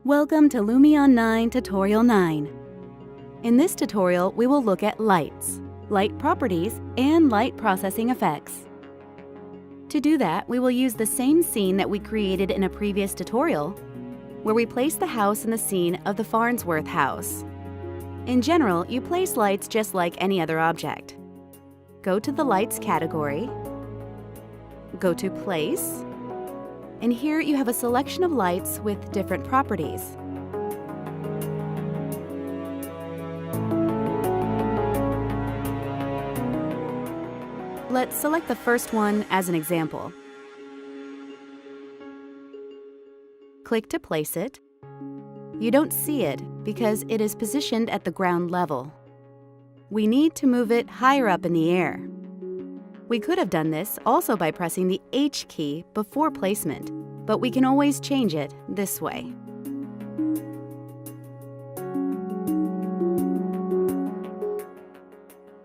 Welcome to Lumion 9 Tutorial 9. In this tutorial, we will look at lights, light properties, and light processing effects. To do that, we will use the same scene that we created in a previous tutorial, where we place the house in the scene of the Farnsworth house. In general, you place lights just like any other object. Go to the Lights category, go to Place, and here you have a selection of lights with different properties. Let's select the first one as an example. Click to place it. You don't see it because it is positioned at the ground level. We need to move it higher up in the air. We could have done this also by pressing the H key before placement, but we can always change it this way.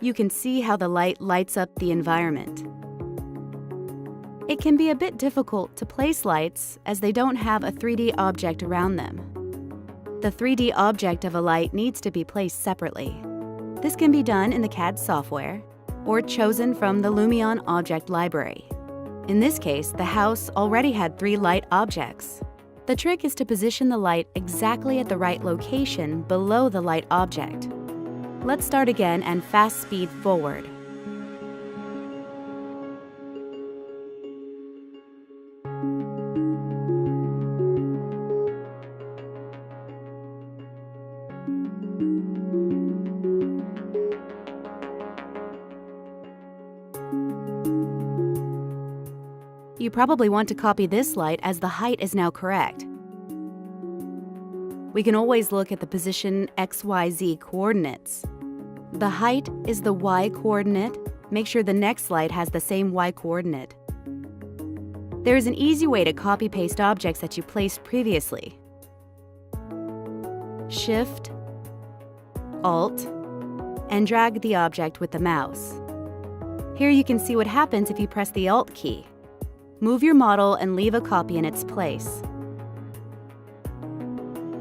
You can see how the light lights up the environment. It can be a bit difficult to place lights as they don't have a 3D object around them. The 3D object of a light needs to be placed separately. This can be done in the CAD software or chosen from the Lumion object library. In this case, the house already had 3 light objects. The trick is to position the light exactly at the right location below the light object. Let's start again and fast speed forward. You probably want to copy this light as the height is now correct. We can always look at the position XYZ coordinates. The height is the Y coordinate. Make sure the next light has the same Y coordinate. There is an easy way to copy-paste objects that you placed previously. Shift, Alt, and drag the object with the mouse. Here you can see what happens if you press the Alt key. Move your model and leave a copy in its place.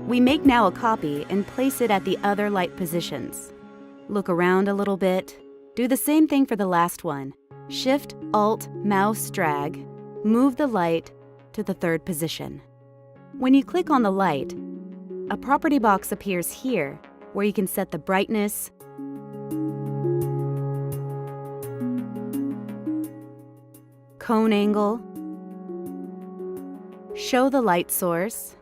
We make now a copy and place it at the other light positions. Look around a little bit. Do the same thing for the last one. Shift, Alt, mouse, drag. Move the light to the 3rd position. When you click on the light, a property box appears here where you can set the brightness, cone angle, show the light source,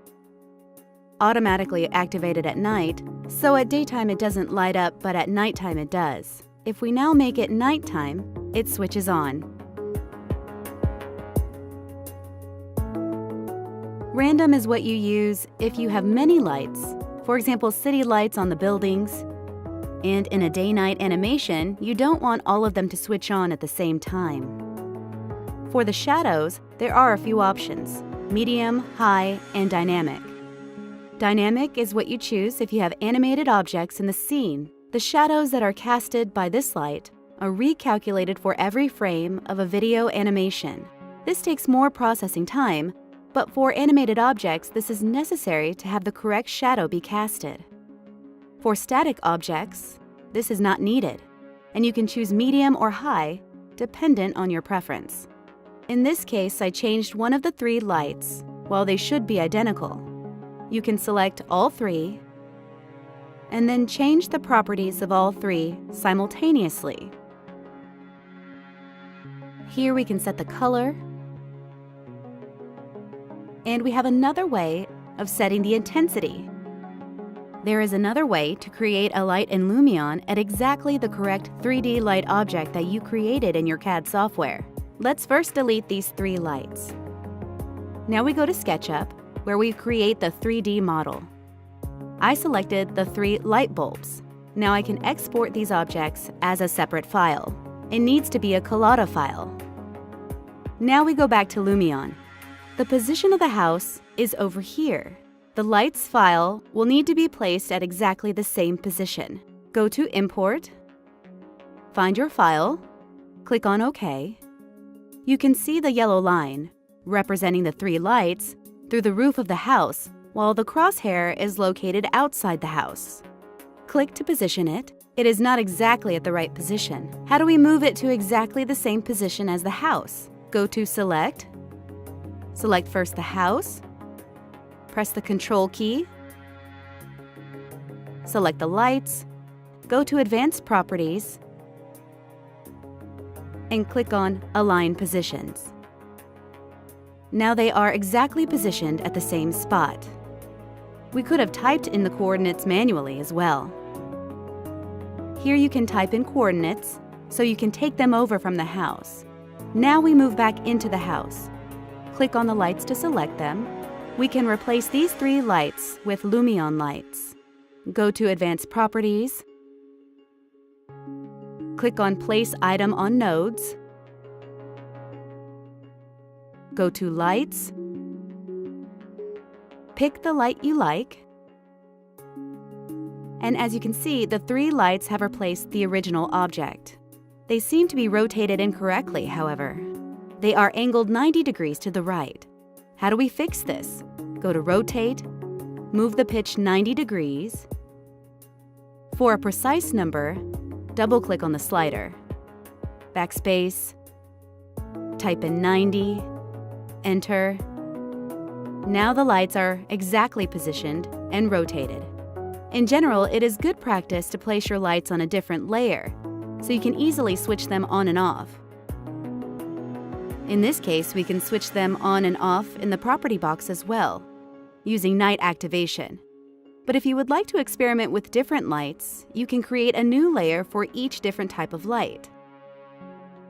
automatically activated at night, so at daytime it doesn't light up, but at nighttime it does. If we now make it nighttime, it switches on. Random is what you use if you have many lights, for example city lights on the buildings, and in a day-night animation, you don't want all of them to switch on at the same time. For the shadows, there are a few options: medium, high, and dynamic. Dynamic is what you choose if you have animated objects in the scene. The shadows that are casted by this light are recalculated for every frame of a video animation. This takes more processing time, but for animated objects, this is necessary to have the correct shadow be casted. For static objects, this is not needed, and you can choose medium or high, dependent on your preference. In this case, I changed one of the 3 lights, while they should be identical. You can select all 3, and then change the properties of all 3 simultaneously. Here we can set the color, and we have another way of setting the intensity. There is another way to create a light in Lumion at exactly the correct 3D light object that you created in your CAD software. Let's first delete these 3 lights. Now we go to SketchUp, where we create the 3D model. I selected the 3 light bulbs. Now I can export these objects as a separate file. It needs to be a Coolatta file. Now we go back to Lumion. The position of the house is over here. The lights file will need to be placed at exactly the same position. Go to Import, find your file, click on OK. You can see the yellow line, representing the 3 lights, through the roof of the house while the crosshair is located outside the house. Click to position it. It is not exactly at the right position. How do we move it to exactly the same position as the house? Go to Select. Select first the house. Press the Control key. Select the lights. Go to Advanced Properties and click on Align Positions. Now they are exactly positioned at the same spot. We could have typed in the coordinates manually as well. Here you can type in coordinates so you can take them over from the house. Now we move back into the house. Click on the lights to select them. We can replace these 3 lights with Lumion lights. Go to Advanced Properties. Click on Place Item on Nodes. Go to Lights. Pick the light you like. And as you can see, the 3 lights have replaced the original object. They seem to be rotated incorrectly, however. They are angled 90 degrees to the right. How do we fix this? Go to Rotate, move the pitch 90 degrees. For a precise number, double-click on the slider. Backspace, type in 90, enter. Now the lights are exactly positioned and rotated. In general, it is good practice to place your lights on a different layer, so you can easily switch them on and off. In this case, we can switch them on and off in the property box as well, using night activation. But if you would like to experiment with different lights, you can create a new layer for each different type of light.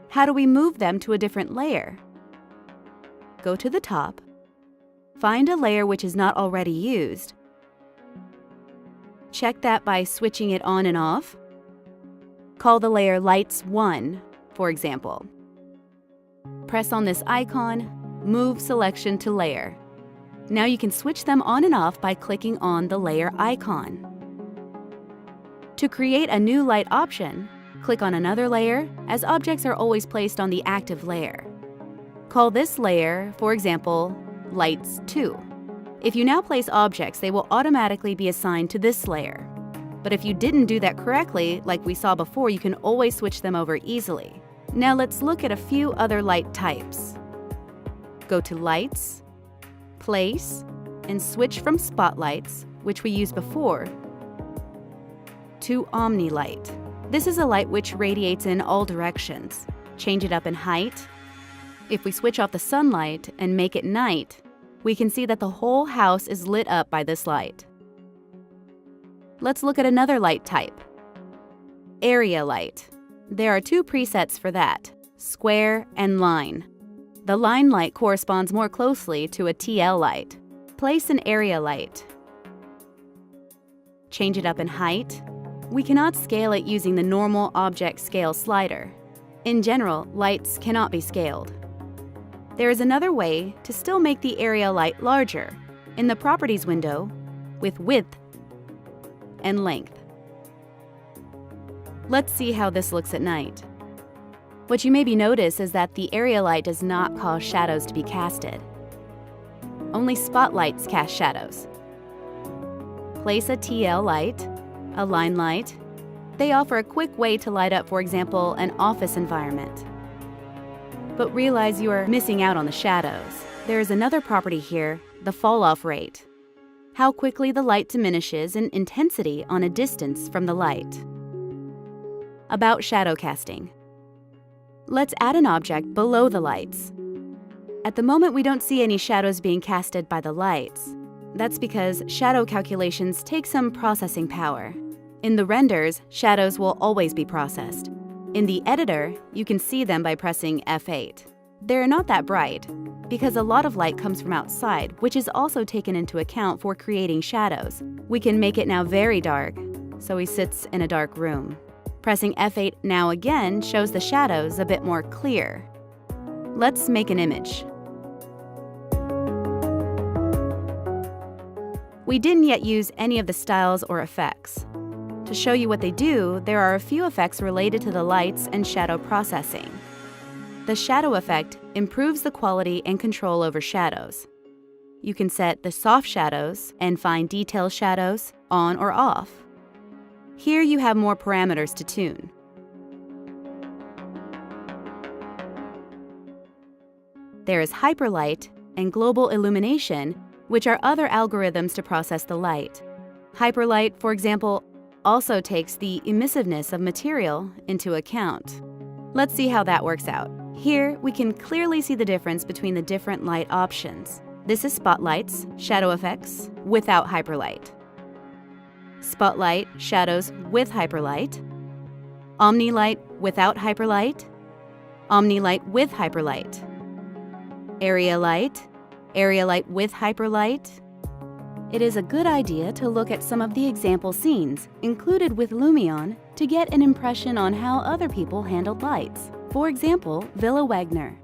How do we move them to a different layer? Go to the top, find a layer which is not already used. Check that by switching it on and off. Call the layer Lights 1, for example. Press on this icon, move selection to layer. Now you can switch them on and off by clicking on the layer icon. To create a new light option, click on another layer, as objects are always placed on the active layer. Call this layer, for example, Lights 2. If you now place objects, they will automatically be assigned to this layer. But if you didn't do that correctly, like we saw before, you can always switch them over easily. Now let's look at a few other light types. Go to Lights, Place, and switch from Spotlights, which we used before, to Omni Light. This is a light which radiates in all directions. Change it up in height. If we switch off the sunlight and make it night, we can see that the whole house is lit up by this light. Let's look at another light type, Area Light. There are 2 presets for that, Square and Line. The line light corresponds more closely to a TL light. Place an area light. Change it up in height. We cannot scale it using the normal object scale slider. In general, lights cannot be scaled. There is another way to still make the area light larger, in the Properties window, with Width and Length. Let's see how this looks at night. What you maybe notice is that the area light does not cause shadows to be casted. Only spotlights cast shadows. Place a TL light, a line light. They offer a quick way to light up, for example, an office environment. But realize you are missing out on the shadows. There is another property here, the fall-off rate. How quickly the light diminishes in intensity on a distance from the light. About shadow casting. Let's add an object below the lights. At the moment, we don't see any shadows being casted by the lights. That's because shadow calculations take some processing power. In the renders, shadows will always be processed. In the editor, you can see them by pressing F8. They're not that bright, because a lot of light comes from outside, which is also taken into account for creating shadows. We can make it now very dark, so he sits in a dark room. Pressing F8 now again shows the shadows a bit more clear. Let's make an image. We didn't yet use any of the styles or effects. To show you what they do, there are a few effects related to the lights and shadow processing. The shadow effect improves the quality and control over shadows. You can set the soft shadows and fine detail shadows on or off. Here you have more parameters to tune. There is hyperlight and global illumination, which are other algorithms to process the light. Hyperlight, for example, also takes the emissiveness of material into account. Let's see how that works out. Here, we can clearly see the difference between the different light options. This is spotlights, shadow effects, without hyperlight. Spotlight, shadows with hyperlight. Omni-light without hyperlight. Omni-light with hyperlight. Area light with hyperlight. It is a good idea to look at some of the example scenes included with Lumion to get an impression on how other people handled lights. For example, Villa Wagner.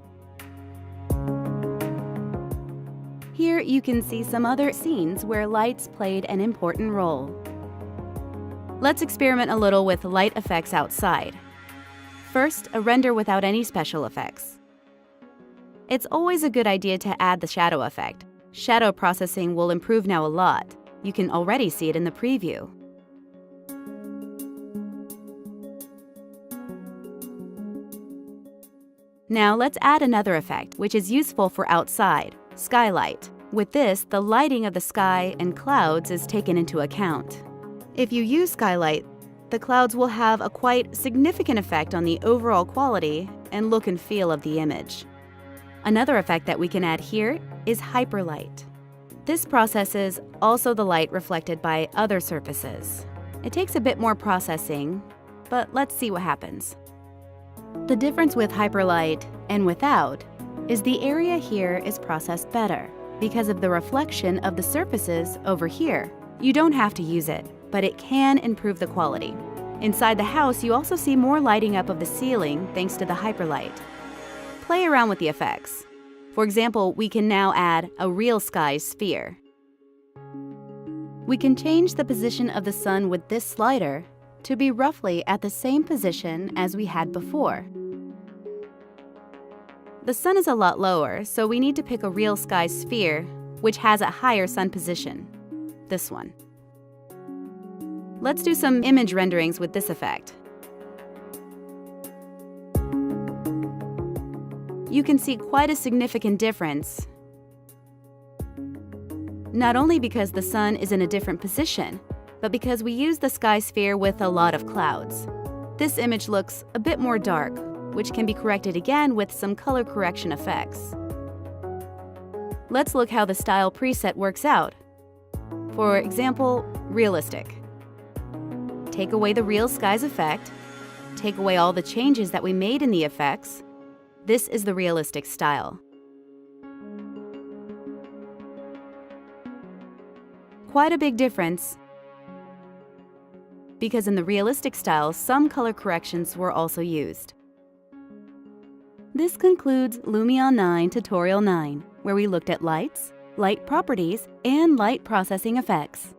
Here you can see some other scenes where lights played an important role. Let's experiment a little with light effects outside. First, a render without any special effects. It's always a good idea to add the shadow effect. Shadow processing will improve now a lot. You can already see it in the preview. Now let's add another effect, which is useful for outside, skylight. With this, the lighting of the sky and clouds is taken into account. If you use skylight, the clouds will have a quite significant effect on the overall quality and look and feel of the image. Another effect that we can add here is hyperlight. This processes also the light reflected by other surfaces. It takes a bit more processing, but let's see what happens. The difference with hyperlight and without is the area here is processed better because of the reflection of the surfaces over here. You don't have to use it, but it can improve the quality. Inside the house, you also see more lighting up of the ceiling thanks to the hyperlight. Play around with the effects. For example, we can now add a real sky sphere. We can change the position of the sun with this slider to be roughly at the same position as we had before. The sun is a lot lower, so we need to pick a real sky sphere, which has a higher sun position. This one. Let's do some image renderings with this effect. You can see quite a significant difference, not only because the sun is in a different position, but because we use the sky sphere with a lot of clouds. This image looks a bit more dark, which can be corrected again with some color correction effects. Let's look how the style preset works out. For example, realistic. Take away the real skies effect, take away all the changes that we made in the effects. This is the realistic style. Quite a big difference, because in the realistic style, some color corrections were also used. This concludes Lumion 9 Tutorial 9, where we looked at lights, light properties, and light processing effects.